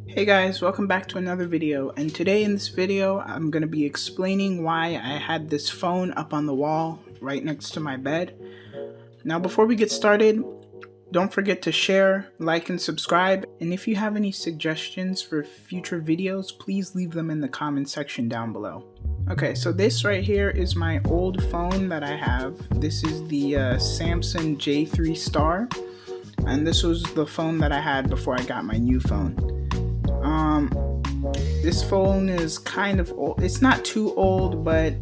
Hey guys, welcome back to another video, and today in this video I'm going to be explaining why I had this phone up on the wall right next to my bed. Now before we get started, don't forget to share, like, and subscribe, and if you have any suggestions for future videos, please leave them in the comment section down below. Okay, so this right here is my old phone that I have. This is the Samsung J3 Star, and this was the phone that I had before I got my new phone. This phone is kind of old. It's not too old, but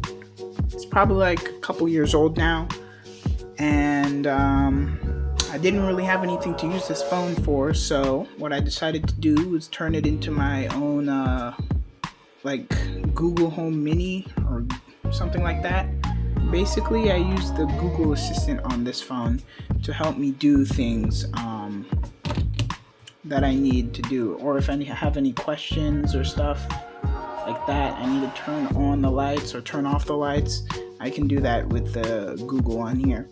it's probably like a couple years old now. And I didn't really have anything to use this phone for, so what I decided to do was turn it into my own like Google Home Mini or something like that. Basically, I use the Google Assistant on this phone to help me do things that I need to do, or if I have any questions or stuff like that, I need to turn on the lights or turn off the lights, I can do that with the Google on here.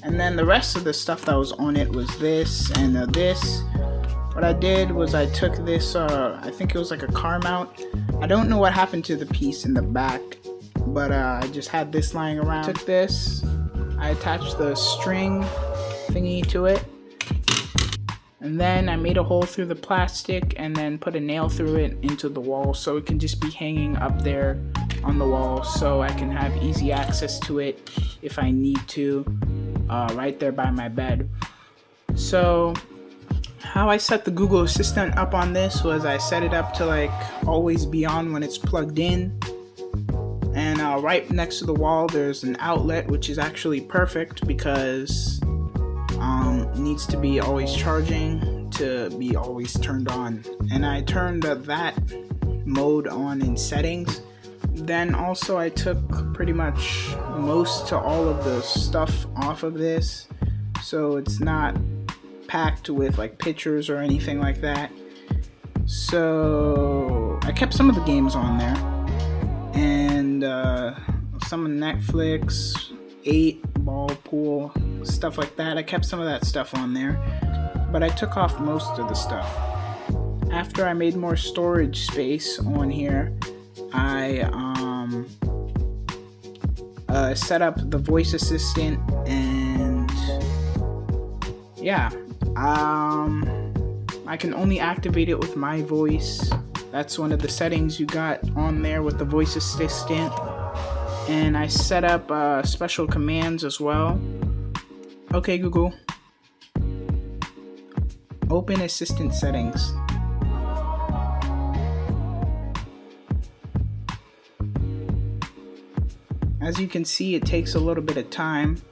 And then the rest of the stuff that was on it was this and this. What I did was I took this, I think it was like a car mount. I don't know what happened to the piece in the back, but I just had this lying around. Took this, I attached the string thingy to it, and then I made a hole through the plastic and then put a nail through it into the wall so it can just be hanging up there on the wall so I can have easy access to it if I need to, right there by my bed. So how I set the Google Assistant up on this was I set it up to like always be on when it's plugged in. And right next to the wall there's an outlet, which is actually perfect because it needs to be always charging to be always turned on. And I turned that mode on in settings. Then also I took pretty much most to all of the stuff off of this, so it's not packed with like pictures or anything like that. So I kept some of the games on there, and some of Netflix, 8-ball pool, stuff like that. I kept some of that stuff on there, but I took off most of the stuff. After I made more storage space on here, I set up the voice assistant, and yeah, I can only activate it with my voice. That's one of the settings you got on there with the voice assistant. And I set up special commands as well. Okay, Google, open assistant settings. As you can see, it takes a little bit of time.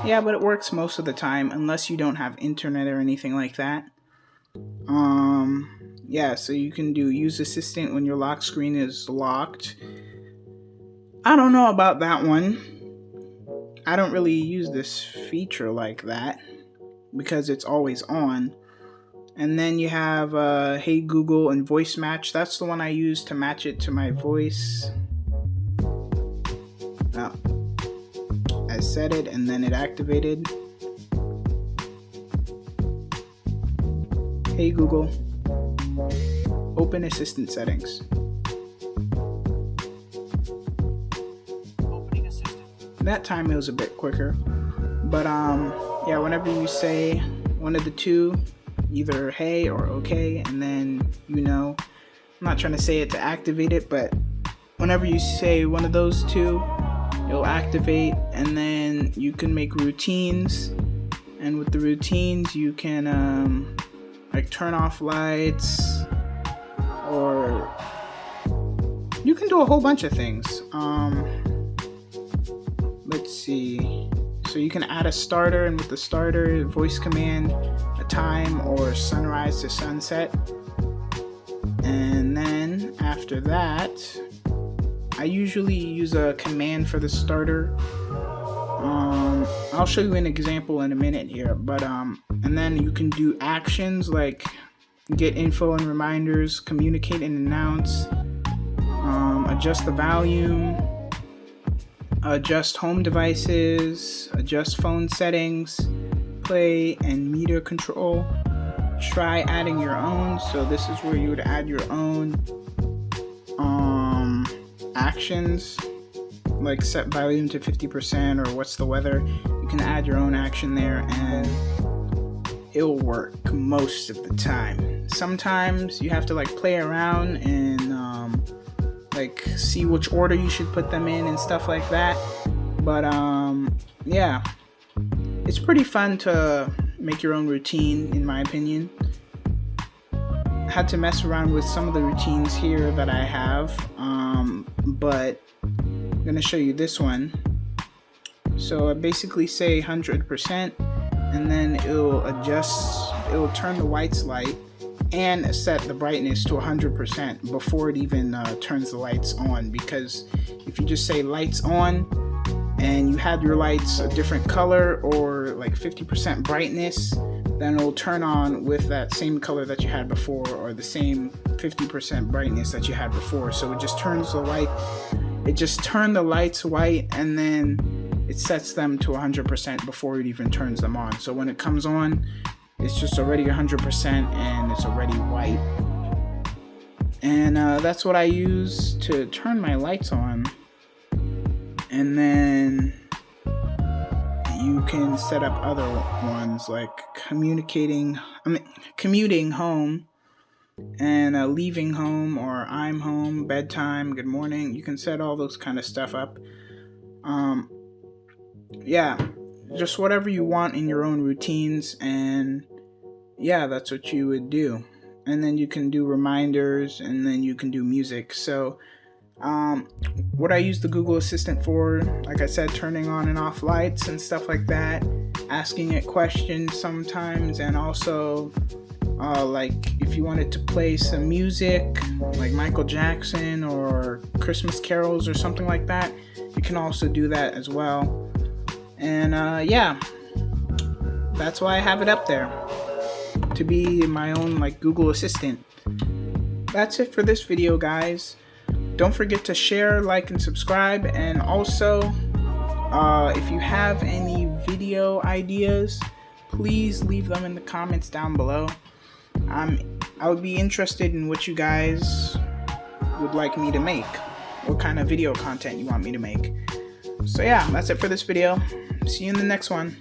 Yeah, but it works most of the time unless you don't have internet or anything like that. Yeah, so you can do use assistant when your lock screen is locked. I don't know about that one. I don't really use this feature like that because it's always on. And then you have Hey Google and Voice Match. That's the one I use to match it to my voice. Oh, I set it and then it activated. Hey Google, open assistant settings. That time it was a bit quicker, but yeah, whenever you say one of the two, either hey or okay, and then I'm not trying to say it to activate it, but whenever you say one of those two, it'll activate, and then you can make routines, and with the routines you can like turn off lights, or you can do a whole bunch of things. Let's see. So you can add a starter, and with the starter voice command, a time or sunrise to sunset. And then after that, I usually use a command for the starter. I'll show you an example in a minute here, but and then you can do actions like get info and reminders, communicate and announce, adjust the volume, adjust home devices, adjust phone settings, display and meter control. Try adding your own. So this is where you would add your own actions, like set volume to 50% or what's the weather. You can add your own action there and it'll work most of the time. Sometimes you have to like play around and like see which order you should put them in and stuff like that. But yeah, it's pretty fun to make your own routine, in my opinion. I had to mess around with some of the routines here that I have, but I'm gonna show you this one. So I basically say 100%, and then it'll turn the whites light and set the brightness to 100% before it even turns the lights on, because if you just say lights on and you had your lights a different color or like 50% brightness, then it'll turn on with that same color that you had before or the same 50% brightness that you had before. So it just turns the light, it just turned the lights white, and then it sets them to 100% before it even turns them on. So when it comes on, it's just already 100% and it's already white. And that's what I use to turn my lights on. And then you can set up other ones like commuting home and leaving home, or I'm home, bedtime, good morning. You can set all those kind of stuff up. Yeah, just whatever you want in your own routines, and yeah, that's what you would do. And then you can do reminders, and then you can do music. So what I use the Google Assistant for, like I said, turning on and off lights and stuff like that, asking it questions sometimes, and also like if you wanted to play some music like Michael Jackson or Christmas carols or something like that, you can also do that as well. And yeah, that's why I have it up there, to be my own like Google Assistant. That's it for this video, guys. Don't forget to share, like, and subscribe. And also, if you have any video ideas, please leave them in the comments down below. I would be interested in what you guys would like me to make, what kind of video content you want me to make. So yeah, that's it for this video. See you in the next one.